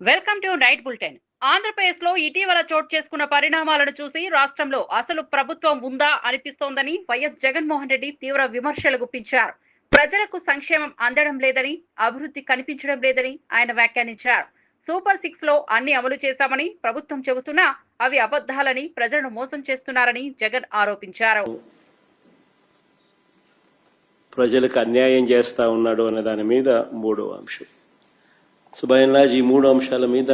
Welcome to night bulletin. ఆంధ్రప్రదేశ్లో ఇటీవల చోటు చేసుకున్న పరిణామాలను చూసి రాష్ట్రంలో అసలు ప్రభుత్వం ఉందా అనిపిస్తోందని వైఎస్ జగన్మోహన్ రెడ్డి తీవ్ర విమర్శలు గుప్పించారు. ప్రజలకు సంక్షేమం అందడం లేదని, అభివృద్ధి కనిపించడం లేదని ఆయన వ్యాఖ్యానించారు. సూపర్ 6 లో అన్ని అమలు చేశామని ప్రభుత్వం చెబుతున్నా అవి అబద్ధాలని, ప్రజలను మోసం చేస్తున్నారని జగన్ ఆరోపించారు. ప్రజలకు అన్యాయం చేస్తా ఉన్నాడు అనే దాని మీద మూడో అంశం. సో బై అండ్ లార్జ్ ఈ మూడు అంశాల మీద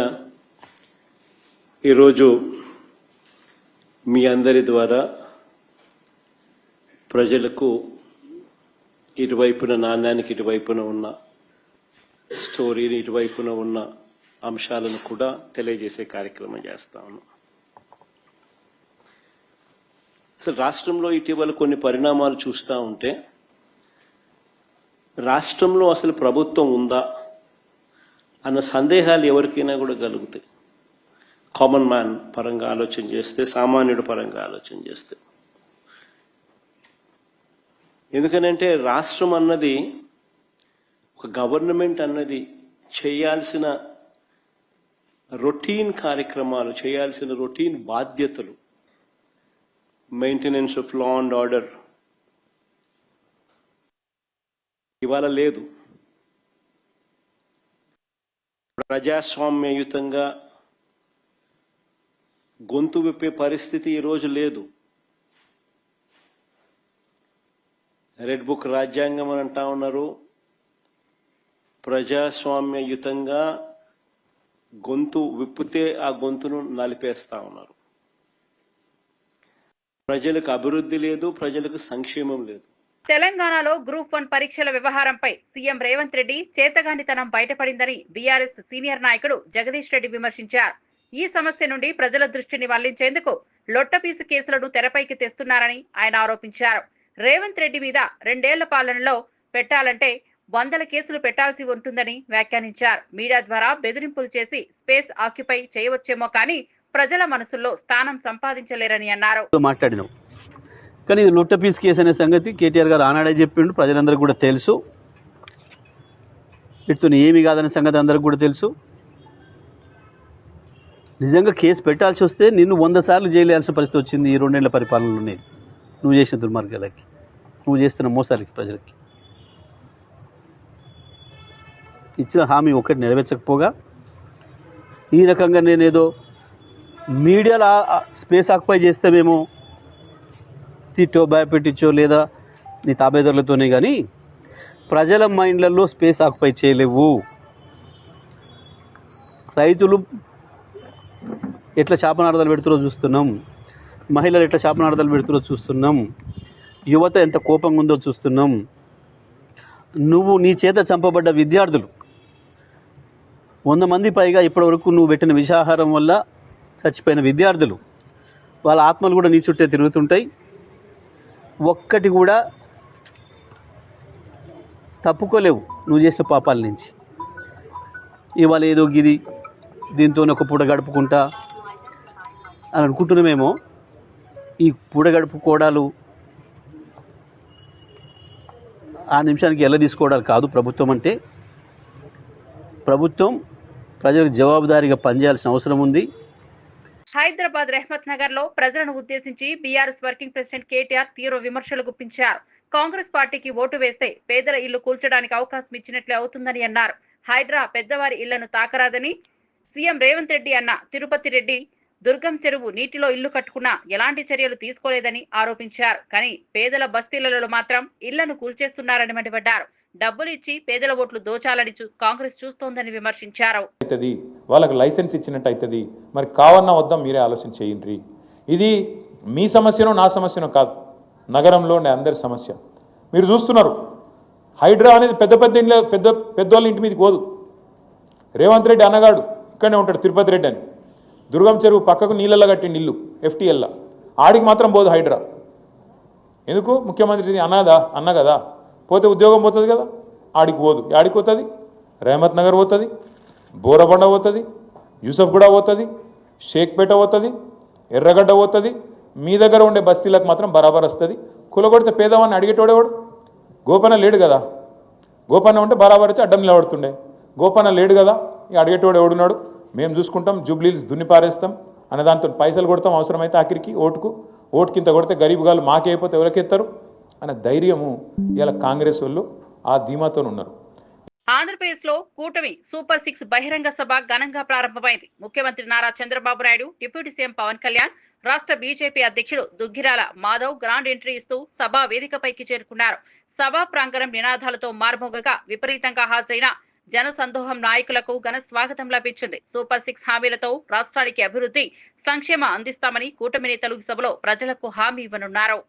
ఈరోజు మీ అందరి ద్వారా ప్రజలకు ఇటువైపున నాణ్యానికి ఇటువైపున ఉన్న స్టోరీని ఇటువైపున ఉన్న అంశాలను కూడా తెలియజేసే కార్యక్రమం చేస్తా ఉన్నాం. అసలు రాష్ట్రంలో ఇటీవల కొన్ని పరిణామాలు చూస్తూ ఉంటే రాష్ట్రంలో అసలు ప్రభుత్వం ఉందా అన్న సందేహాలు ఎవరికైనా కూడా కలుగుతాయి. కామన్ మ్యాన్ పరంగా ఆలోచన చేస్తే, సామాన్యుడి పరంగా ఆలోచన చేస్తే. ఎందుకనంటే రాష్ట్రం అన్నది, ఒక గవర్నమెంట్ అన్నది చేయాల్సిన రొటీన్ కార్యక్రమాలు, చేయాల్సిన రొటీన్ బాధ్యతలు, maintenance of law and order ఇవాళ లేదు. ప్రజాస్వామ్యయుతంగా గొంతు విప్పే పరిస్థితి ఈరోజు లేదు. రెడ్ బుక్ రాజ్యాంగం అని అంటా ఉన్నారు. ప్రజాస్వామ్యయుతంగా గొంతు విప్పితే ఆ గొంతును నలిపేస్తా ఉన్నారు. ప్రజలకు అభివృద్ధి లేదు, ప్రజలకు సంక్షేమం లేదు. తెలంగాణలో గ్రూప్ 1 పరీక్షల వ్యవహారంపై సీఎం రేవంత్ రెడ్డి చేతగానితనం బయటపడిందని బీఆర్ఎస్ సీనియర్ నాయకుడు జగదీష్ రెడ్డి విమర్శించారు. ఈ సమస్య నుండి ప్రజల దృష్టిని మళ్లించేందుకు లొట్టపీసు కేసులను తెరపైకి తెస్తున్నారని ఆయన ఆరోపించారు. రేవంత్ రెడ్డి మీద 2 ఏళ్ల పాలనలో పెట్టాలంటే 100 కేసులు పెట్టాల్సి ఉంటుందని వ్యాఖ్యానించారు. మీడియా ద్వారా బెదిరింపులు చేసి స్పేస్ ఆక్యుపై చేయవచ్చేమో కానీ ప్రజల మనసుల్లో స్థానం సంపాదించలేరని అన్నారు. కానీ ఇది లొట్ట పీస్ కేసు అనే సంగతి కేటీఆర్ గారు ఆనాడే చెప్పిండు, ప్రజలందరికీ కూడా తెలుసు. వీటితో ఏమి కాదనే సంగతి అందరికి కూడా తెలుసు. నిజంగా కేసు పెట్టాల్సి వస్తే నిన్ను 100 సార్లు జైలు వేయాల్సిన పరిస్థితి వచ్చింది ఈ 2 ఏళ్ల పరిపాలనలో. ఉండేది నువ్వు చేసిన దుర్మార్గాలకి, నువ్వు చేస్తున్న మోసాలకి, ప్రజలకి ఇచ్చిన హామీ ఒకటి నెరవేర్చకపోగా ఈ రకంగా నేనేదో మీడియాలో స్పేస్ ఆక్యుపై చేస్తామేమో తిట్టో భయపెట్టించో లేదా నీ తాబేదారులతోనే కానీ ప్రజల మైండ్లలో స్పేస్ ఆక్యుపై చేయలేవు. రైతులు ఎట్లా శాపనార్థాలు పెడుతురో చూస్తున్నాం, మహిళలు ఎట్లా శాపనార్థాలు పెడుతురో చూస్తున్నాం, యువత ఎంత కోపంగా ఉందో చూస్తున్నాం. నువ్వు నీ చేత చంపబడ్డ విద్యార్థులు 100 మంది పైగా ఇప్పటివరకు నువ్వు పెట్టిన విషాహారం వల్ల చచ్చిపోయిన విద్యార్థులు, వాళ్ళ ఆత్మలు కూడా నీ చుట్టే తిరుగుతుంటాయి. ఒక్కటి కూడా తప్పుకోలేవు నువ్వు చేసే పాపాల నుంచి. ఇవాళ ఏదో గిది దీంతో ఒక పూట గడుపుకుంటా అని అనుకుంటున్నామేమో. ఈ పూట గడుపుకోవడాలు ఆ నిమిషానికి ఎలా తీసుకోవడాలు కాదు. ప్రభుత్వం అంటే ప్రభుత్వం ప్రజలకు జవాబుదారీగా పనిచేయాల్సిన అవసరం ఉంది. హైదరాబాద్ రెహ్మత్ నగర్ లో ప్రజలను ఉద్దేశించి బీఆర్ఎస్ వర్కింగ్ ప్రెసిడెంట్ కేటీఆర్ తీవ్ర విమర్శలు గుప్పించారు. కాంగ్రెస్ పార్టీకి ఓటు వేస్తే పేదల ఇల్లు కూల్చడానికి అవకాశం ఇచ్చినట్లే అవుతుందని అన్నారు. హైడ్రా పెద్దవారి ఇళ్లను తాకరాదని సీఎం రేవంత్ రెడ్డి అన్న తిరుపతి రెడ్డి దుర్గం చెరువు నీటిలో ఇల్లు కట్టుకున్నా ఎలాంటి చర్యలు తీసుకోలేదని ఆరోపించారు. కానీ పేదల బస్తీలలో మాత్రం ఇళ్లను కూల్చేస్తున్నారని మండిపడ్డారు. డబ్బులు ఇచ్చి పేదల ఓట్లు దోచాలని కాంగ్రెస్ చూస్తోందని విమర్శించారు. వాళ్ళకి లైసెన్స్ ఇచ్చినట్టు అవుతుంది. మరి కావన్నా వద్దాం, మీరే ఆలోచన చేయండి. ఇది మీ సమస్యనో నా సమస్యనో కాదు, నగరంలో ఉండే అందరి సమస్య. మీరు చూస్తున్నారు, హైడ్రా అనేది పెద్దవాళ్ళ ఇంటి మీదకి పోదు. రేవంత్ రెడ్డి అన్నగాడు ఇక్కడనే ఉంటాడు, తిరుపతి రెడ్డి అని. దుర్గం చెరువు పక్కకు నీళ్ళల్లో కట్టిండి ఇల్లు, FTL. ఆడికి మాత్రం పోదు హైడ్రా. ఎందుకు? ముఖ్యమంత్రి అన్న కదా, పోతే ఉద్యోగం పోతుంది కదా, ఆడికి పోదు. ఆడికి పోతుంది, రెహమత్ నగర్ పోతుంది, బోరబండ పోతుంది, యూసఫ్గూడ పోతుంది, షేక్పేట పోతుంది, ఎర్రగడ్డ పోతుంది. మీ దగ్గర ఉండే బస్తీలకు మాత్రం బరాబర్ వస్తుంది. కులగొడితే పేదవాడిని అడిగేటోడేవాడు? గోపన్న లేడు కదా. గోపన్న ఉంటే బరాబర్ వచ్చి అడ్డం నిలబడుతుండే. గోపన్న లేడు కదా, ఇక అడిగేటోడు ఎవడున్నాడు? మేము చూసుకుంటాం, జూబ్లీస్ దున్ని పారేస్తాం అనే దాంతో పైసలు కొడతాం, అవసరమైతే ఆఖరికి ఓటుకి ఇంత కొడితే గరీబ్ మాకే అయిపోతే ఎవరికెత్తారు అనే ధైర్యము ఇలా కాంగ్రెస్ వాళ్ళు ఆ ధీమాతో ఉన్నారు. ఆంధ్రప్రదేశ్ లో కూటమి సూపర్ 6 బహిరంగ సభ ఘనంగా ప్రారంభమైంది. ముఖ్యమంత్రి నారా చంద్రబాబు నాయుడు, డిప్యూటీ సీఎం పవన్ కళ్యాణ్, రాష్ట్ర బీజేపీ అధ్యక్షుడు దుగ్గిరాల మాధవ్ గ్రాండ్ ఎంట్రీ ఇస్తూ సభా వేదికపైకి చేరుకున్నారు. సభా ప్రాంగణం నినాదాలతో మార్మోగగా విపరీతంగా హాజరైన జనసందోహం నాయకులకు ఘన స్వాగతం లభించింది. సూపర్ 6 హామీలతో రాష్ట్రానికి అభివృద్ధి, సంక్షేమ అందిస్తామని కూటమి నేతలు సభలో ప్రజలకు హామీ ఇవ్వనున్నారు.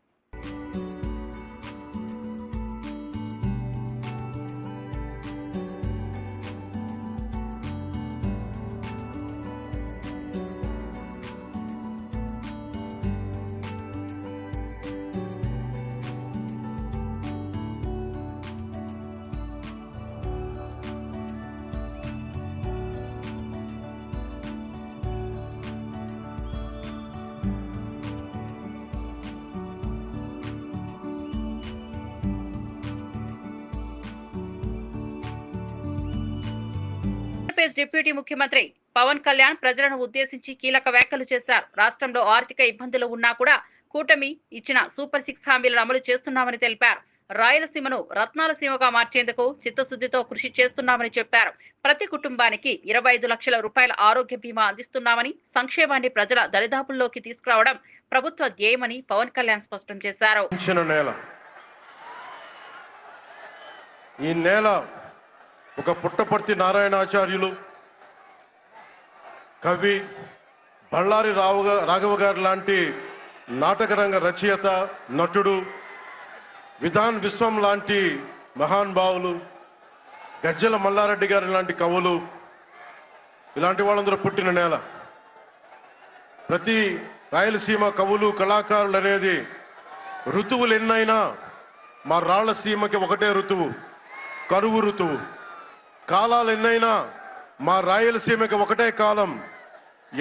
ఆంధ్రప్రదేశ్ డిప్యూటీ ముఖ్యమంత్రి పవన్ కళ్యాణ్ ప్రజలను ఉద్దేశించి కీలక వ్యాఖ్యలు చేశారు. రాష్ట్రంలో ఆర్థిక ఇబ్బందులు ఉన్నా కూడా కూటమి ఇచ్చిన సూపర్ 6 హామీలను అమలు చేస్తున్నామని తెలిపారు. రాయలసీమను రత్నాల సీమగా మార్చేందుకు చిత్తశుద్ధితో కృషి చేస్తున్నామని చెప్పారు. ప్రతి కుటుంబానికి 25 లక్షల రూపాయల ఆరోగ్య బీమా అందిస్తున్నామని, సంక్షేమాన్ని ప్రజల దరిదాపుల్లోకి తీసుకురావడం ప్రభుత్వ ధ్యేయమని పవన్ కళ్యాణ్ స్పష్టం చేశారు. ఈ నేల ఒక పుట్టపర్తి నారాయణాచార్యులు, కవి బళ్ళారి రాఘవ గారు లాంటి నాటకరంగ రచయిత, నటుడు, విధాన్ విశ్వం లాంటి మహానుభావులు, గజ్జల మల్లారెడ్డి గారి లాంటి కవులు, ఇలాంటి వాళ్ళందరూ పుట్టిన నేల. ప్రతి రాయలసీమ కవులు, కళాకారులు అనేది ఋతువులు ఎన్నైనా మా రాళ్లసీమకి ఒకటే ఋతువు, కరువు ఋతువు. కాలాలు ఎన్నైనా మా రాయలసీమకి ఒకటే కాలం,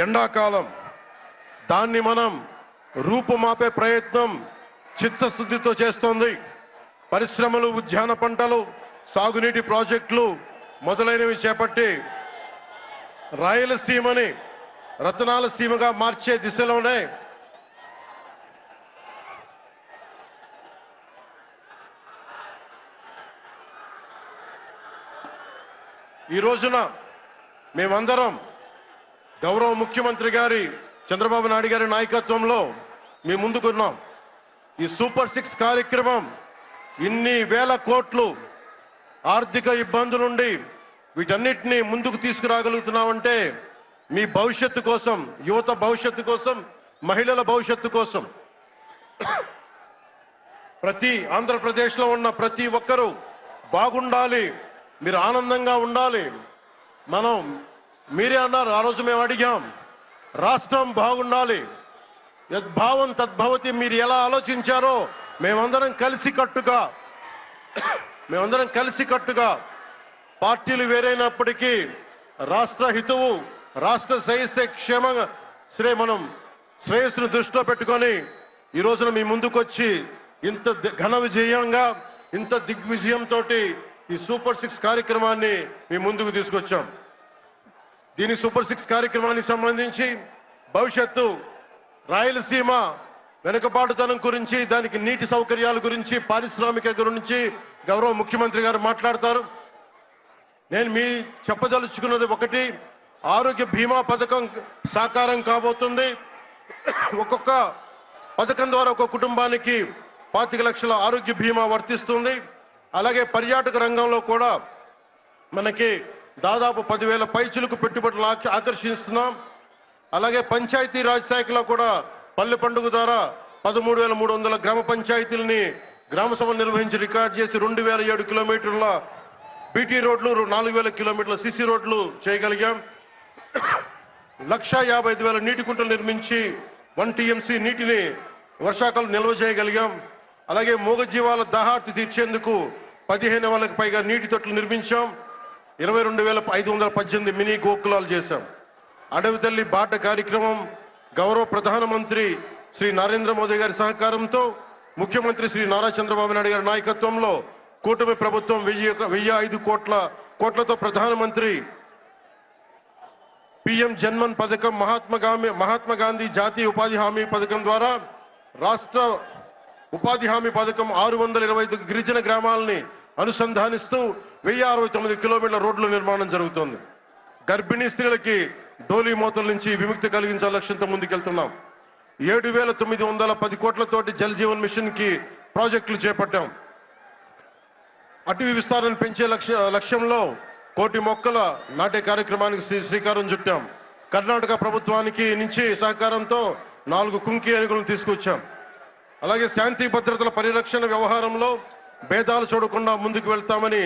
ఎండాకాలం. దాన్ని మనం రూపుమాపే ప్రయత్నం చిత్తశుద్ధితో చేస్తోంది. పరిశ్రమలు, ఉద్యాన పంటలు, సాగునీటి ప్రాజెక్టులు మొదలైనవి చేపట్టి రాయలసీమని రతనాల సీమగా మార్చే దిశలోనే ఈ రోజున మేమందరం గౌరవ ముఖ్యమంత్రి గారి చంద్రబాబు నాయుడు గారి నాయకత్వంలో మీ ముందుకున్నాం. ఈ సూపర్ 6 కార్యక్రమం ఇన్ని వేల కోట్లు ఆర్థిక ఇబ్బందుల నుండి వీటన్నిటినీ ముందుకు తీసుకురాగలుగుతున్నామంటే మీ భవిష్యత్తు కోసం, యువత భవిష్యత్తు కోసం, మహిళల భవిష్యత్తు కోసం, ప్రతి ఆంధ్రప్రదేశ్లో ఉన్న ప్రతి ఒక్కరూ బాగుండాలి, మీరు ఆనందంగా ఉండాలి. మీరే అన్నారు, ఆ రోజు మేము అడిగాం, రాష్ట్రం బాగుండాలి, యద్భావం తద్భవతి. మీరు ఎలా ఆలోచించారో మేమందరం కలిసికట్టుగా పార్టీలు వేరైనప్పటికీ రాష్ట్ర హితువు, రాష్ట్ర శ్రేయస్సును దృష్టిలో పెట్టుకొని ఈ రోజున మీ ముందుకొచ్చి ఇంత ఘన విజయంగా, ఇంత దిగ్విజయంతో ఈ సూపర్ 6 కార్యక్రమాన్ని మీ ముందుకు తీసుకొచ్చాం. దీని సూపర్ 6 కార్యక్రమానికి సంబంధించి భవిష్యత్తు రాయలసీమ వెనుకబాటుతనం గురించి, దానికి నీటి సౌకర్యాల గురించి, పారిశ్రామిక గురించి గౌరవ ముఖ్యమంత్రి గారు మాట్లాడతారు. నేను చెప్పదలుచుకున్నది ఒకటి, ఆరోగ్య బీమా పథకం సాకారం కాబోతుంది. ఒక్కొక్క పథకం ద్వారా ఒక్కొక్క కుటుంబానికి 25 లక్షల ఆరోగ్య బీమా వర్తిస్తుంది. అలాగే పర్యాటక రంగంలో కూడా మనకి దాదాపు 10,000 పైచులకు పెట్టుబడులు ఆకర్షిస్తున్నాం. అలాగే పంచాయతీ రాజ్ శాఖలో కూడా పల్లె పండుగ ద్వారా 13,300 గ్రామ పంచాయతీలని గ్రామ సభలు నిర్వహించి రికార్డ్ చేసి 2,007 కిలోమీటర్ల బీటీ రోడ్లు, 4,000 కిలోమీటర్ల సిసి రోడ్లు చేయగలిగాం. 1,55,000 నీటి కుంటలు నిర్మించి 1 TMC నీటిని వర్షాకాలం నిల్వ చేయగలిగాం. అలాగే మూగజీవాల దాహార్తి తీర్చేందుకు 15,000కు పైగా నీటి తొట్లు నిర్మించాం. 22,518 మినీ గోకులాలు చేశాం. అడవి తల్లి బాట కార్యక్రమం గౌరవ ప్రధానమంత్రి శ్రీ నరేంద్ర మోదీ గారి సహకారంతో, ముఖ్యమంత్రి శ్రీ నారా చంద్రబాబు నాయుడు గారి నాయకత్వంలో కూటమి ప్రభుత్వం 1,005 కోట్లతో ప్రధానమంత్రి పిఎం జన్మన్ పథకం, మహాత్మా గాంధీ జాతీయ ఉపాధి హామీ పథకం ద్వారా రాష్ట్ర ఉపాధి హామీ పథకం 625 గిరిజన గ్రామాలని అనుసంధానిస్తూ 1069 కిలోమీటర్ల రోడ్ల నిర్మాణం జరుగుతోంది. గర్భిణీ స్త్రీలకి డోలీ మోతల నుంచి విముక్తి కలిగించాల లక్ష్యంతో ముందుకెళ్తున్నాం. 7,910 కోట్లతోటి జల్ జీవన్ మిషన్ కి ప్రాజెక్టులు చేపట్టాం. అటవీ విస్తారాన్ని పెంచే లక్ష్యంలో 1 కోటి మొక్కల నాటే కార్యక్రమానికి శ్రీకారం చుట్టాం. కర్ణాటక ప్రభుత్వానికి నుంచి సహకారంతో 4 కుంకి ఏనుగులను తీసుకొచ్చాం. అలాగే శాంతి భద్రతల పరిరక్షణ వ్యవహారంలో భేదాలు చూడకుండా ముందుకు వెళ్తామని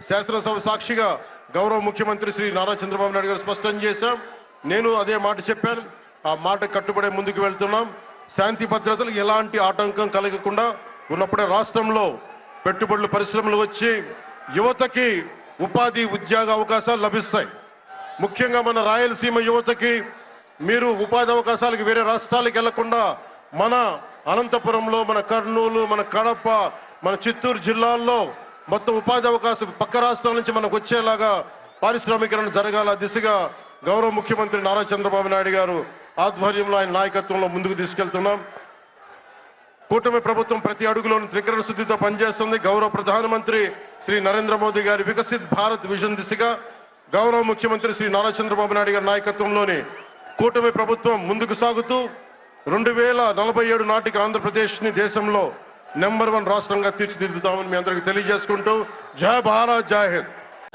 శాసనసభ సాక్షిగా గౌరవ ముఖ్యమంత్రి శ్రీ నారా చంద్రబాబు నాయుడు గారు స్పష్టం చేశాం. నేను అదే మాట చెప్పాను. ఆ మాట కట్టుబడే ముందుకు వెళ్తున్నాం. శాంతి భద్రతలు ఎలాంటి ఆటంకం కలగకుండా ఉన్నప్పుడే రాష్ట్రంలో పెట్టుబడులు, పరిశ్రమలు వచ్చి యువతకి ఉపాధి, ఉద్యోగ అవకాశాలు లభిస్తాయి. ముఖ్యంగా మన రాయలసీమ యువతకి మీరు ఉపాధి అవకాశాలకు వేరే రాష్ట్రాలకు వెళ్లకుండా మన అనంతపురంలో, మన కర్నూలు, మన కడప, మన చిత్తూరు జిల్లాల్లో మొత్తం ఉపాధి అవకాశం పక్క రాష్ట్రాల నుంచి మనకు వచ్చేలాగా పారిశ్రామికరణ జరగాల దిశగా గౌరవ ముఖ్యమంత్రి నారా చంద్రబాబు నాయుడు గారు ఆధ్వర్యంలో, ఆయన నాయకత్వంలో ముందుకు తీసుకెళ్తున్నాం. కూటమి ప్రభుత్వం ప్రతి అడుగులోనూ త్రికరణ శుద్ధితో పనిచేస్తుంది. గౌరవ ప్రధానమంత్రి శ్రీ నరేంద్ర మోదీ గారి వికసిత్ భారత్ విజన్ దిశగా గౌరవ ముఖ్యమంత్రి శ్రీ నారా చంద్రబాబు నాయుడు గారి నాయకత్వంలోని కూటమి ప్రభుత్వం ముందుకు సాగుతూ 2047 నాటికి ఆంధ్రప్రదేశ్ని దేశంలో నెంబర్ 1 రాష్ట్రంగా తీర్చిదిద్దుతామని మీ అందరికీ తెలియజేసుకుంటూ జై భారత్, జై హింద్.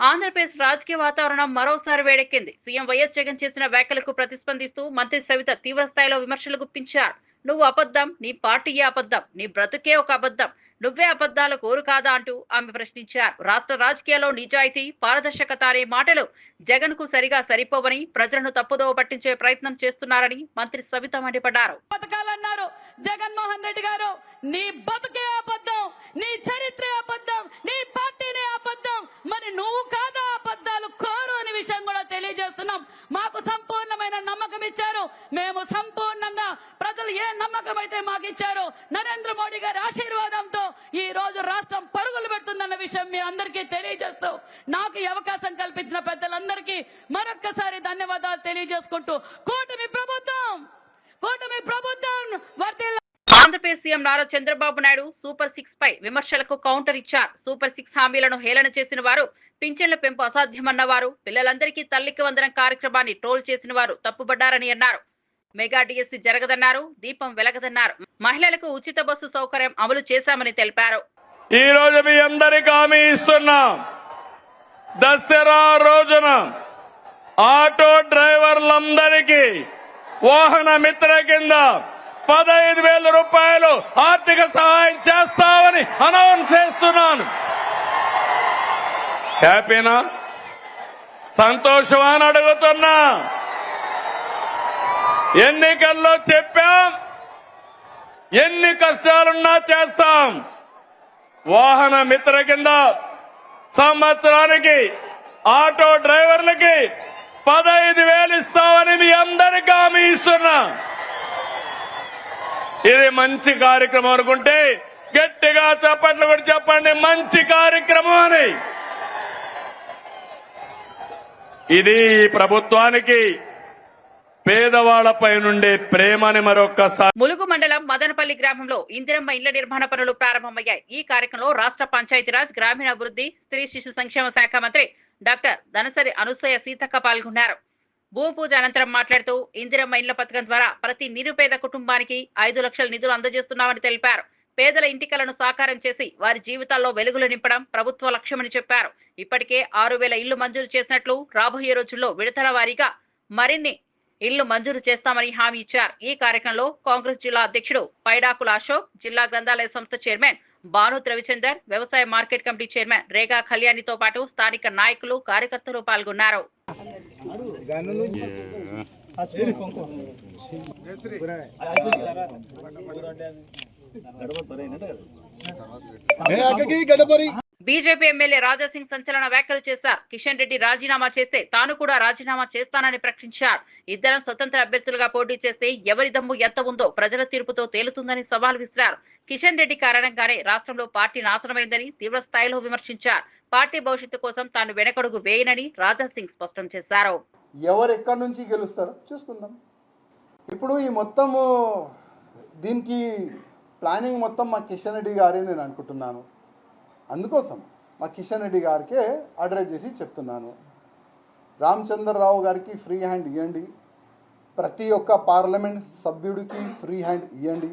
ఆంధ్రప్రదేశ్ రాజకీయ వాతావరణం మరోసారి వేడెక్కింది. సీఎం వైఎస్ జగన్ చేసిన వ్యాఖ్యలకు ప్రతిస్పందిస్తూ మంత్రి సవిత తీవ్ర స్థాయిలో విమర్శలు గుప్పించారు. నువ్వు అబద్ధం, నీ పార్టీయే అబద్ధం, నీ బ్రతుకే ఒక అబద్ధం, నువ్వే అబద్ధాలు కోరు కాదా అంటూ ఆమె ప్రశ్నించారు. రాష్ట్ర రాజకీయాల్లో నిజాయితీ, పారదర్శకత అనే మాటలు జగన్ కు సరిగా సరిపోవని, ప్రజలను తప్పుదోవ పట్టించే ప్రయత్నం చేస్తున్నారని మంత్రి సవిత మండిపడ్డారు. పథకాలన్నారు జగన్మోహన్ రెడ్డి గారు, నీ బతుకే అబద్ధం, నీ చరిత్రే అబద్ధం, నీ పార్టీనే అబద్ధం, మరి నువ్వు కాదా అబద్ధాలు కోరు అనే విషయం కూడా తెలియజేస్తున్నాం. మాకు సంపూర్ణమైన నమ్మకం ఇచ్చారు. మేము సంపూర్ణంగా ప్రజలు ఏ నమ్మకం అయితే మాకు ఇచ్చారో నరేంద్ర మోడీ గారి ఆశీర్వాదంతో ఈ రోజు రాష్ట్రం పరుగులు పెడుతుందన్న విషయం మీ అందరికీ తెలియజేస్తూ నాకు ఈ అవకాశం కల్పించిన పెద్దలందరికీ మరొక్కసారి ధన్యవాదాలు తెలియజేసుకుంటూ కూటమి ప్రభుత్వం వర్ధిల్లాలి. ఆంధ్రప్రదేశ్ సీఎం నారా చంద్రబాబు నాయుడు సూపర్ 6 పై విమర్శలకు కౌంటర్ ఇచ్చారు. సూపర్ 6 హామీలను హేళన చేసిన వారు, పింఛన్ల పెంపు అసాధ్యమన్నవారు, పిల్లలందరికీ తల్లికి వందనం కార్యక్రమాన్ని ట్రోల్ చేసిన వారు తప్పుబడ్డారని అన్నారు. మెగా డిఎస్సి జరగదన్నారు, దీపం వెలగదన్నారు. మహిళలకు ఉచిత బస్సు సౌకర్యం అమలు చేశామని తెలిపారు. ఈ రోజు మీ అందరికీ హామీ ఇస్తున్నాం. దసరా రోజున ఆటో డ్రైవర్లందరికీ వాహన మిత్ర కింద 15,000 రూపాయలు ఆర్థిక సహాయం చేస్తామని అనౌన్స్ చేస్తున్నాను. హ్యాపీనా, సంతోషమా అని అడుగుతున్నా. ఎన్నికల్లో చెప్పాం, ఎన్ని కష్టాలున్నా చేస్తాం. వాహన మిత్ర కింద సంవత్సరానికి ఆటో డ్రైవర్లకి 15,000 ఇస్తామని మీ అందరికీ హామీ ఇస్తున్నా. ఇది మంచి కార్యక్రమం అనుకుంటే గట్టిగా చప్పట్లు కూడా చెప్పండి, మంచి కార్యక్రమం అని. ఇది ప్రభుత్వానికి పేదవాళ్లపై నుండే ప్రేమని మరొక్కసారి. ములుగు మండలం మదనపల్లి గ్రామంలో ఇందిరమ్మ ఇళ్ల నిర్మాణ పనులు ప్రారంభమయ్యాయి. ఈ కార్యక్రమంలో రాష్ట్ర పంచాయతీరాజ్, గ్రామీణాభివృద్ధి, స్త్రీ శిశు సంక్షేమ శాఖ మంత్రి డాక్టర్ దనసరి అనసూయ సీతక్క పాల్గొన్నారు. భూమి పూజ అనంతరం మాట్లాడుతూ ఇందిరమ్మ ఇళ్ల పథకం ద్వారా ప్రతి నిరుపేద కుటుంబానికి 5 లక్షల నిధులు అందజేస్తున్నామని తెలిపారు. పేదల ఇంటి కలను సాకారం చేసి వారి జీవితాల్లో వెలుగులు నింపడం ప్రభుత్వ లక్ష్యమని చెప్పారు. ఇప్పటికే 6,000 ఇళ్లు మంజూరు చేసినట్లు, రాబోయే రోజుల్లో విడతల వారీగా మరిన్ని ఇళ్లు మంజూరు చేస్తామని హామీ ఇచ్చారు. ఈ కార్యక్రమంలో కాంగ్రెస్ జిల్లా అధ్యక్షుడు పైడాకుల అశోక్, జిల్లా గ్రంథాలయ సంస్థ చైర్మన్ భాను రవిచందర్, వ్యవసాయ మార్కెట్ కమిటీ చైర్మన్ రేగా కళ్యాణితో పాటు స్థానిక నాయకులు, కార్యకర్తలు పాల్గొన్నారు. బీజేపీ ఎమ్మెల్యే రాజాసింగ్ సంచలన వ్యాఖ్యలు చేశారు. కిషన్ రెడ్డి రాజీనామా చేస్తే తాను కూడా రాజీనామా చేస్తానని ప్రకటించారు. ఇద్దరం స్వతంత్ర అభ్యర్థులుగా పోటీ చేస్తే ఎవరి దమ్ము ఎంత ఉందో ప్రజల తీర్పుతో తేలుతుందని సవాల్ విసిరారు. కిషన్ రెడ్డి కారణంగానే రాష్ట్రంలో పార్టీ నాశనమైందని తీవ్ర స్థాయిలో విమర్శించారు. పార్టీ భవిష్యత్తు కోసం తాను వెనకడుగు వేయనని రాజాసింగ్ స్పష్టం చేశారు. ఎవరు ఎక్కడి నుంచి గెలుస్తారో చూసుకుందాం. ఇప్పుడు ఈ మొత్తము దీనికి ప్లానింగ్ మొత్తం మా కిషన్ రెడ్డి గారే నేను అనుకుంటున్నాను. అందుకోసం మా కిషన్ రెడ్డి గారికే అడ్రస్ చేసి చెప్తున్నాను, రామచంద్రరావు గారికి ఫ్రీ హ్యాండ్ ఇవ్వండి, ప్రతి ఒక్క పార్లమెంట్ సభ్యుడికి ఫ్రీ హ్యాండ్ ఇవ్వండి,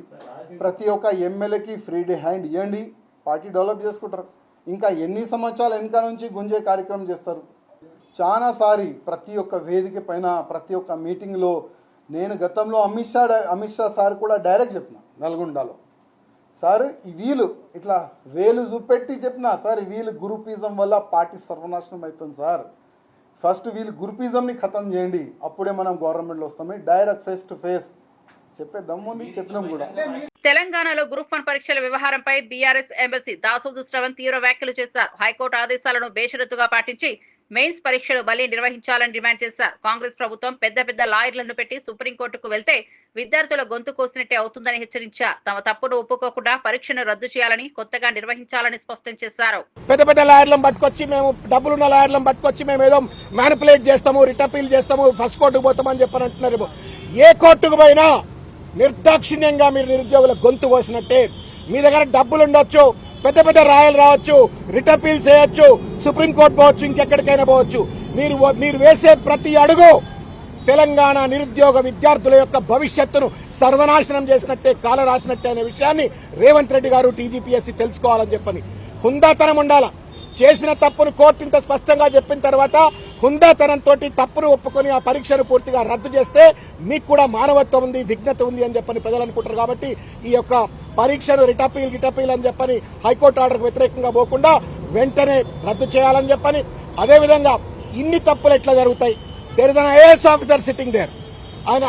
ప్రతి ఒక్క ఎమ్మెల్యేకి ఫ్రీ హ్యాండ్ ఇవ్వండి. పార్టీ డెవలప్ చేసుకుంటారు. ఇంకా ఎన్ని సంవత్సరాలు వెనక నుంచి గుంజే కార్యక్రమం చేస్తారు. చాలాసారి ప్రతి ఒక్క వేదిక పైన ప్రతి ఒక్క మీటింగ్లో నేను గతంలో అమిత్ షా సార్ కూడా డైరెక్ట్ చెప్పిన నల్గొండలో, సార్ వీళ్ళు ఇట్లా వేలు చూపెట్టి చెప్పిన, సార్ వీళ్ళు గ్రూపిజం వల్ల పార్టీ సర్వనాశనం అవుతుంది సార్, ఫస్ట్ వీళ్ళు గ్రూపిజంని ఖతం చేయండి, అప్పుడే మనం గవర్నమెంట్లో వస్తామే, డైరెక్ట్ ఫేస్ టు ఫేస్ చెప్పే దమ్ముంది, చెప్పినాం కూడా. తెలంగాణలో గ్రూప్ 1 పరీక్షల వ్యవహారంపై బీఆర్ఎస్ ఎమ్మెల్సీ దాసోదు శ్రవణ్ తీవ్ర వ్యాఖ్యలు చేశారు. హైకోర్టు ఆదేశాలను బేషరతుగా పాటించి మెయిన్స్ పరీక్షలు మళ్లీ నిర్వహించాలని డిమాండ్ చేశారు. కాంగ్రెస్ ప్రభుత్వం పెద్ద లాయర్లను పెట్టి సుప్రీంకోర్టుకు వెళ్తే విద్యార్థుల గొంతు కోసినట్టే అవుతుందని హెచ్చరించారు. తమ తప్పును ఒప్పుకోకుండా పరీక్షను రద్దు చేయాలని, కొత్తగా నిర్వహించాలని స్పష్టం చేశారు. పెద్ద లాయర్లను పట్టుకొచ్చి మేము డబ్బులున్న లాయర్లను పట్టుకొచ్చి మేము ఏదో మ్యానిపులేట్ చేస్తాము, రిట్ అపీల్ చేస్తాము, ఫస్ట్ కోర్టుకు పోతామని చెప్పని అంటున్నారు. ఏ కోర్టుకు పోయినా నిర్దాక్షిణ్యంగా మీరు నిరుద్యోగుల గొంతు కోసినట్టే. మీ దగ్గర డబ్బులు ఉండొచ్చు, పెద్ద రాయలు రావచ్చు, రిట్ అపీల్ చేయొచ్చు, సుప్రీంకోర్టు పోవచ్చు, ఇంకెక్కడికైనా పోవచ్చు. మీరు వేసే ప్రతి అడుగు తెలంగాణ నిరుద్యోగ విద్యార్థుల యొక్క భవిష్యత్తును సర్వనాశనం చేసినట్టే, కాల రాసినట్టే అనే విషయాన్ని రేవంత్ రెడ్డి గారు టీజీపీఎస్సీ తెలుసుకోవాలని చెప్పని. హుందాతనం ఉండాల. చేసిన తప్పును కోర్టు ఇంత స్పష్టంగా చెప్పిన తర్వాత హుందాతనంతో తప్పును ఒప్పుకొని ఆ పరీక్షను పూర్తిగా రద్దు చేస్తే మీకు కూడా మానవత్వం ఉంది, విఘ్నత ఉంది అని చెప్పని ప్రజలు అనుకుంటారు. కాబట్టి ఈ యొక్క పరీక్షను రిటపీల్ అని చెప్పని హైకోర్టు ఆర్డర్కు వ్యతిరేకంగా పోకుండా వెంటనే రద్దు చేయాలని చెప్పని, అదేవిధంగా ఇన్ని తప్పులు ఎట్లా జరుగుతాయి? There is an IAS officer sitting there.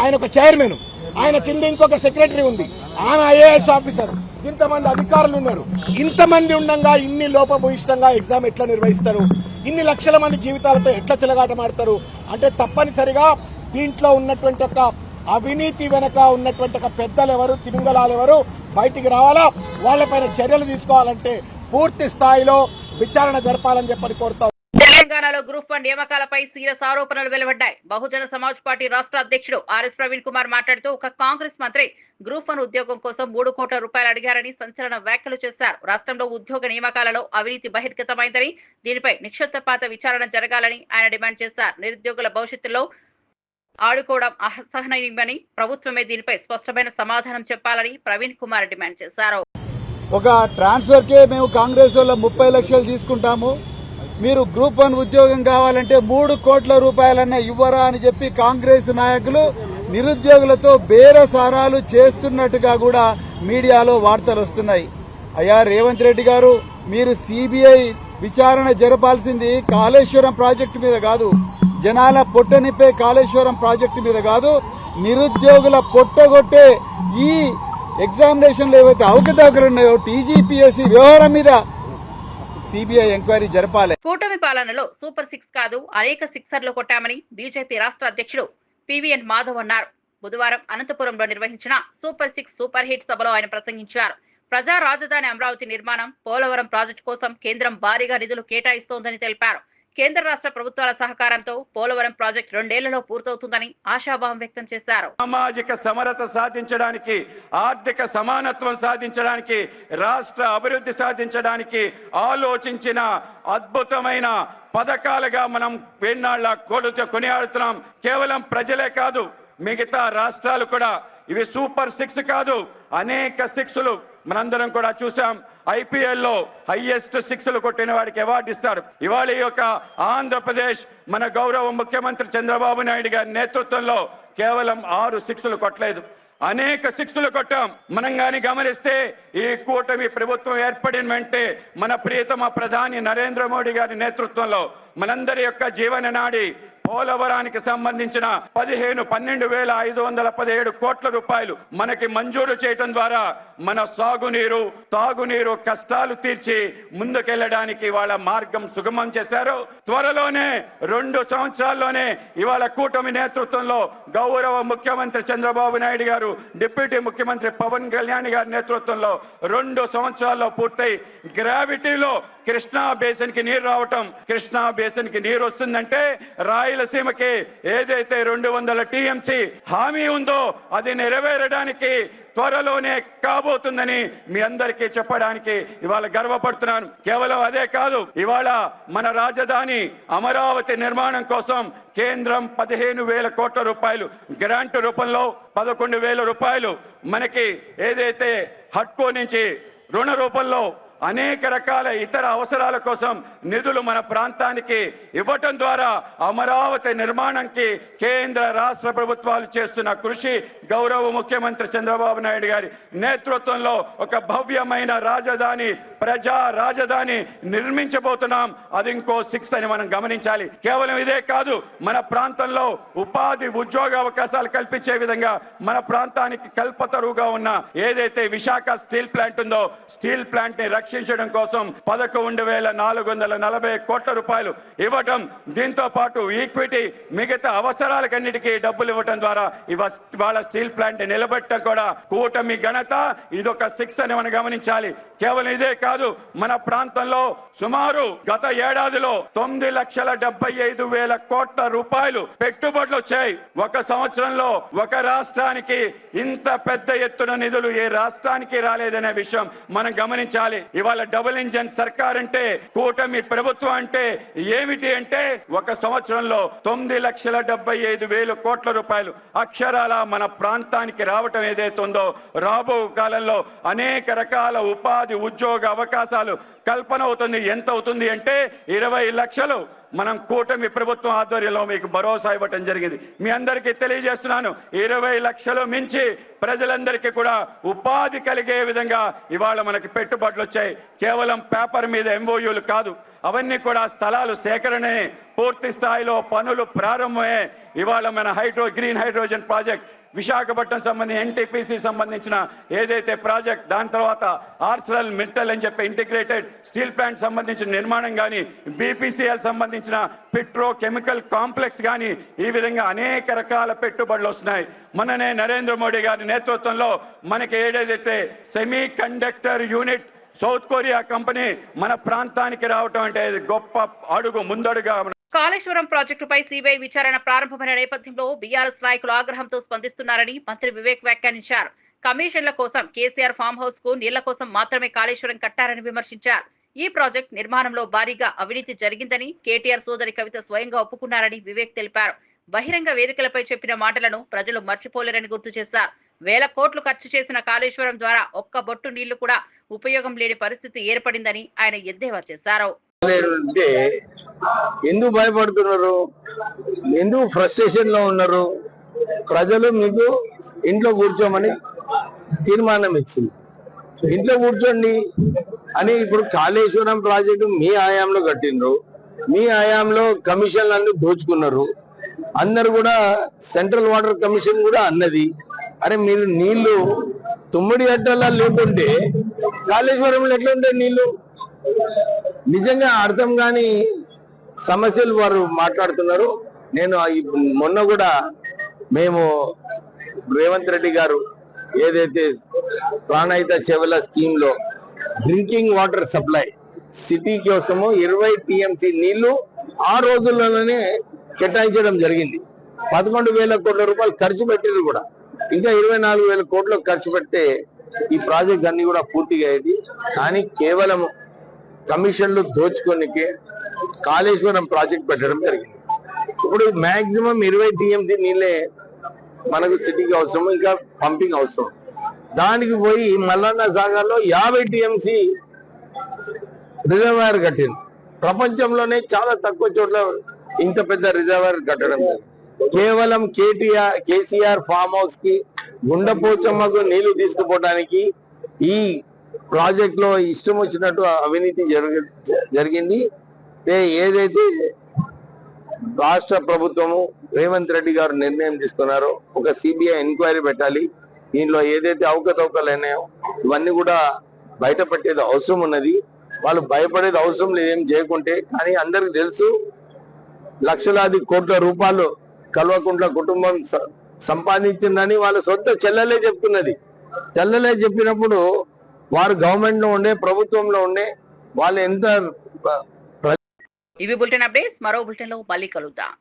ఆయన ఒక చైర్మన్, ఆయన కింద ఇంకొక సెక్రటరీ ఉంది, ఆమె ఐఏఎస్ ఆఫీసర్, ఇంతమంది అధికారులు ఉన్నారు. ఇంతమంది ఉండగా ఇన్ని లోపభూయిష్టంగా ఎగ్జామ్ ఎట్లా నిర్వహిస్తారు? ఇన్ని లక్షల మంది జీవితాలతో ఎట్లా చెలగాటమాడతారు? అంటే తప్పనిసరిగా దీంట్లో ఉన్నటువంటి ఒక అవినీతి వెనక ఉన్నటువంటి ఒక పెద్దలు ఎవరు, తిమింగలాలు ఎవరు బయటికి రావాలా. వాళ్లపైన చర్యలు తీసుకోవాలంటే పూర్తి స్థాయిలో విచారణ జరపాలని చెప్పని కోరుతాం. తెలంగాణలో గ్రూప్ 1 నియామకాలపై సీరియస్ ఆరోపణలు వెలువడ్డాయి. బహుజన సమాజ్ పార్టీ రాష్ట్ర అధ్యక్షుడు ఆర్ఎస్ ప్రవీణ్ కుమార్ మాట్లాడుతూ ఒక కాంగ్రెస్ మంత్రి గ్రూప్ 1 ఉద్యోగం కోసం 3 కోట్ల రూపాయలు అడిగారని సంచలన వ్యాఖ్యలు చేశారు. రాష్ట్రంలో ఉద్యోగ నియామకాలలో అవినీతి బహిర్గతమైందని, దీనిపై నిక్షిప్తపాత విచారణ జరగాలని ఆయన డిమాండ్ చేశారు. నిరుద్యోగుల భవిష్యత్తులో ఆడుకోవడం అసహనీయమని, ప్రభుత్వమే దీనిపై స్పష్టమైన సమాధానం చెప్పాలని ప్రవీణ్ కుమార్ డిమాండ్ చేశారు. ఒక ట్రాన్స్ఫర్ కే మేము కాంగ్రెస్ వాళ్ళ 30 లక్షలు తీసుకుంటాము, మీరు గ్రూప్ 1 ఉద్యోగం కావాలంటే 3 కోట్ల రూపాయలన్నా ఇవ్వరా అని చెప్పి కాంగ్రెస్ నాయకులు నిరుద్యోగులతో బేరసారాలు చేస్తున్నట్టుగా కూడా మీడియాలో వార్తలు వస్తున్నాయి. అయ్యా రేవంత్ రెడ్డి గారు, మీరు సిబిఐ విచారణ జరపాల్సింది కాళేశ్వరం ప్రాజెక్టు మీద కాదు, జనాల పొట్టనిప్పే కాళేశ్వరం ప్రాజెక్టు మీద కాదు, నిరుద్యోగుల పొట్టగొట్టే ఈ ఎగ్జామినేషన్లు ఏవైతే అవకతవకలున్నాయో టీజీపీఎస్సీ వ్యవహారం మీద సిబిఐ ఎంక్వైరీ జరపాలి. కూటమి పాలనలో సూపర్ 6 కాదు, అనేక సిక్సర్లు కొట్టామని బీజేపీ రాష్ట్ర అధ్యక్షుడు పివిఎన్ మాధవ్ అన్నారు. బుధవారం అనంతపురంలో నిర్వహించిన సూపర్ 6 సూపర్ హిట్ సభలో ఆయన ప్రసంగించారు. ప్రజా రాజధాని అమరావతి నిర్మాణం, పోలవరం ప్రాజెక్టు కోసం కేంద్రం భారీగా నిధులు కేటాయిస్తోందని తెలిపారు. కేంద్ర రాష్ట్ర ప్రభుత్వాల సహకారంతో పోలవరం ప్రాజెక్టు 2 ఏళ్లలో పూర్తవుతుందని ఆశాభావం వ్యక్తం చేశారు. సామాజిక సమరత సాధించడానికి, ఆర్థిక సమానత్వం సాధించడానికి, రాష్ట్ర అభివృద్ధి సాధించడానికి ఆలోచించిన అద్భుతమైన పథకాలుగా మనం వేన్నాళ్ల కొనియాడుతున్నాం. కేవలం ప్రజలే కాదు, మిగతా రాష్ట్రాలు కూడా ఇవి సూపర్ 6 కాదు, అనేక 6లు మనందరం కూడా చూసాం. ఐపీఎల్లో హైయెస్ట్ 6లు కొట్టిన వాడికి అవార్డు ఇస్తారు. ఇవాళ ఈ యొక్క ఆంధ్రప్రదేశ్ మన గౌరవ ముఖ్యమంత్రి చంద్రబాబు నాయుడు గారి నేతృత్వంలో కేవలం 6 6లు కొట్టలేదు, అనేక 6లు కొట్టాం. మనం గాని గమనిస్తే ఈ కూటమి ప్రభుత్వం ఏర్పడిన వెంటే మన ప్రియతమ ప్రధాని నరేంద్ర మోడీ గారి నేతృత్వంలో మనందరి యొక్క జీవన నాడి పోలవరానికి సంబంధించిన 12,517 కోట్ల రూపాయలు మనకి మంజూరు చేయడం ద్వారా మన సాగునీరు, తాగునీరు కష్టాలు తీర్చి ముందుకెళ్లడానికి ఇవాళ మార్గం సుగమం చేశారు. త్వరలోనే 2 సంవత్సరాల్లోనే ఇవాళ కూటమి నేతృత్వంలో గౌరవ ముఖ్యమంత్రి చంద్రబాబు నాయుడు గారు, డిప్యూటీ ముఖ్యమంత్రి పవన్ కళ్యాణ్ గారి నేతృత్వంలో 2 సంవత్సరాల్లో పూర్తయి గ్రావిటీలో కృష్ణా బేసిన్ కి నీరు రావటం, కృష్ణా బేసిన్ కి నీరు వస్తుందంటే రాయల రాయలసీమకి ఏదైతే 200 టీఎంసీ హామీ ఉందో అది నెరవేరడానికి త్వరలోనే కాబోతుందని మీ అందరికీ చెప్పడానికి ఇవాళ గర్వపడుతున్నాను. కేవలం అదే కాదు, ఇవాళ మన రాజధాని అమరావతి నిర్మాణం కోసం కేంద్రం 15,000 కోట్ల రూపాయలు గ్రాంట్ రూపంలో 11,000 రూపాయలు మనకి ఏదైతే హడ్కో నుంచి రుణ రూపంలో అనేక రకాల ఇతర అవసరాల కోసం నిధులు మన ప్రాంతానికి ఇవ్వటం ద్వారా అమరావతి నిర్మాణానికి కేంద్ర రాష్ట్ర ప్రభుత్వాలు చేస్తున్న కృషి, గౌరవ ముఖ్యమంత్రి చంద్రబాబు నాయుడు గారి నేతృత్వంలో ఒక భవ్యమైన రాజధాని, ప్రజా రాజధాని నిర్మించబోతున్నాం. అది ఇంకో 6 అని మనం గమనించాలి. కేవలం ఇదే కాదు, మన ప్రాంతంలో ఉపాధి ఉద్యోగ అవకాశాలు కల్పించే విధంగా మన ప్రాంతానికి కల్పతరువుగా ఉన్న ఏదైతే విశాఖ స్టీల్ ప్లాంట్ ఉందో, స్టీల్ ప్లాంట్ ని రక్షించడం కోసం 11,440 కోట్ల రూపాయలు ఇవ్వటం, దీంతో పాటు ఈక్విటీ మిగతా అవసరాలకన్నిటికీ డబ్బులు ఇవ్వటం ద్వారా ఇవాళ స్టీల్ ప్లాంట్ నిలబెట్టడం కూడా కూటమి ఘనత. ఇదొక 6 అని మనం గమనించాలి. కేవలం ఇదే కాదు, మన ప్రాంతంలో సుమారు గత ఏడాదిలో 9,75,000 కోట్ల రూపాయలు పెట్టుబడులు వచ్చాయి. ఒక సంవత్సరంలో ఒక రాష్ట్రానికి ఇంత పెద్ద ఎత్తున నిధులు ఏ రాష్ట్రానికి రాలేదనే విషయం మనం గమనించాలి. ఇవాళ డబుల్ ఇంజన్ సర్కార్ అంటే, కూటమి ప్రభుత్వం అంటే ఏమిటి అంటే, ఒక సంవత్సరంలో 9,75,000 కోట్ల రూపాయలు అక్షరాల మన ప్రాంతానికి రావటం ఏదైతే ఉందో, రాబో కాలంలో అనేక రకాల ఉపాధి ఉద్యోగ అవకాశాలు కల్పన అవుతుంది. ఎంత అవుతుంది అంటే 20 లక్షలు మనం కూటమి ప్రభుత్వం ఆధ్వర్యంలో మీకు భరోసా ఇవ్వటం జరిగింది. మీ అందరికీ తెలియజేస్తున్నాను, 20 లక్షలు మించి ప్రజలందరికీ కూడా ఉపాధి కలిగే విధంగా ఇవాళ మనకి పెట్టుబడులు వచ్చాయి. కేవలం పేపర్ మీద ఎంఓయూలు కాదు, అవన్నీ కూడా స్థలాలు సేకరణే, పూర్తి స్థాయిలో పనులు ప్రారంభమే. ఇవాళ మన గ్రీన్ హైడ్రోజన్ ప్రాజెక్ట్, విశాఖపట్నం సంబంధించి ఎన్టీపీసీ సంబంధించిన ఏదైతే ప్రాజెక్ట్, దాని తర్వాత ఆర్సెల్ మిట్టల్ అని చెప్పి ఇంటిగ్రేటెడ్ స్టీల్ ప్లాంట్ సంబంధించిన నిర్మాణం కానీ, బీపీసీఎల్ సంబంధించిన పెట్రో కెమికల్ కాంప్లెక్స్ కానీ, ఈ విధంగా అనేక రకాల పెట్టుబడులు వస్తున్నాయి. మననే నరేంద్ర మోడీ గారి నేతృత్వంలో మనకి ఏదైతే semi conductor unit south Korea company మన ప్రాంతానికి రావటం అంటే గొప్ప అడుగు, ముందడుగా. కాళేశ్వరం ప్రాజెక్టుపై సిబిఐ విచారణ ప్రారంభమైన నేపథ్యంలో బీఆర్ఎస్ నాయకులు ఆగ్రహంతో స్పందిస్తున్నారని మంత్రి వివేక్ వ్యాఖ్యానించారు. కమిషన్ల కోసం కేసీఆర్ ఫామ్ హౌస్ కు నీళ్ల కోసం మాత్రమే కాళేశ్వరం కట్టారని విమర్శించారు. ఈ ప్రాజెక్ట్ నిర్మాణంలో భారీగా అవినీతి జరిగిందని కేటీఆర్ సోదరి కవిత స్వయంగా ఒప్పుకున్నారని వివేక్ తెలిపారు. బహిరంగ వేదికలపై చెప్పిన మాటలను ప్రజలు మర్చిపోలేరని గుర్తు చేశారు. 1,000 కోట్లు ఖర్చు చేసిన కాళేశ్వరం ద్వారా ఒక్క బొట్టు నీళ్లు కూడా ఉపయోగం లేని పరిస్థితి ఏర్పడిందని ఆయన ఎద్దేవా చేశారు. ఎందుకు భయపడుతున్నారు, ఎందుకు ఫ్రస్ట్రేషన్ లో ఉన్నారు? ప్రజలు మీకు ఇంట్లో కూర్చోమని తీర్మానం ఇచ్చింది, ఇంట్లో కూర్చోండి అని. ఇప్పుడు కాళేశ్వరం ప్రాజెక్టు మీ హయాంలో కట్టిండ్రు, మీ హయాంలో కమిషన్లన్నీ దోచుకున్నారు. అందరు కూడా సెంట్రల్ వాటర్ కమిషన్ కూడా అన్నది, అరే మీరు నీళ్లు తుమ్మిడి అట్టలా లేకుంటే కాళేశ్వరంలో ఎట్లా ఉంటాయి నీళ్లు? నిజంగా అర్థం కాని సమస్యలు వారు మాట్లాడుతున్నారు. నేను మొన్న కూడా మేము రేవంత్ రెడ్డి గారు ఏదైతే ప్రాణహిత చెవుల స్కీమ్ లో డ్రింకింగ్ వాటర్ సప్లై సిటీ కోసము 20 టీఎంసీ నీళ్లు ఆ రోజుల్లోనే కేటాయించడం జరిగింది. 11,000 కోట్ల రూపాయలు ఖర్చు పెట్టింది కూడా, ఇంకా 24,000 కోట్లు ఖర్చు పెడితే ఈ ప్రాజెక్ట్స్ అన్ని కూడా పూర్తిగా అయ్యేది. కానీ కేవలం కమిషన్లు దోచుకోనికే కాళేశ్వరం ప్రాజెక్ట్ పెట్టడం జరిగింది. ఇప్పుడు మాక్సిమం 20 టీఎంసీ నీళ్ళే మనకు సిటీకి అవసరం, ఇంకా పంపింగ్ అవసరం. దానికి పోయి మల్లన్న సాగర్ లో 50 టీఎంసీ రిజర్వాయర్ కట్టింది. ప్రపంచంలోనే చాలా తక్కువ చోట్ల ఇంత పెద్ద రిజర్వాయర్ కట్టడం. కేవలం కేసీఆర్ ఫామ్ హౌస్ కి గుండెపోచమ్మకు నీళ్లు తీసుకుపోవడానికి ఈ ప్రాజెక్ట్ లో ఇష్టం వచ్చినట్టు అవినీతి జరిగింది. ఏదైతే రాష్ట్ర ప్రభుత్వము రేవంత్ రెడ్డి గారు నిర్ణయం తీసుకున్నారో ఒక సిబిఐ ఎంక్వైరీ పెట్టాలి, దీనిలో ఏదైతే అవకతవకలు అయినాయో ఇవన్నీ కూడా బయట పెట్టేది అవసరం ఉన్నది. వాళ్ళు భయపడేది అవసరం లేదు ఏం చేయకుంటే. కానీ అందరికి తెలుసు లక్షలాది కోట్ల రూపాయలు కల్వకుంట్ల కుటుంబం సంపాదించిందని వాళ్ళ సొంత చెల్లెలే చెప్తున్నది. చెల్లెలే చెప్పినప్పుడు వారు గవర్నమెంట్ లో ఉండే, ప్రభుత్వంలో ఉండే వాళ్ళు ఎంత. ఇవి బులెటిన్ అప్డేట్స్. మరో బులెటిన్ లో మళ్ళీ కలుద్దాం.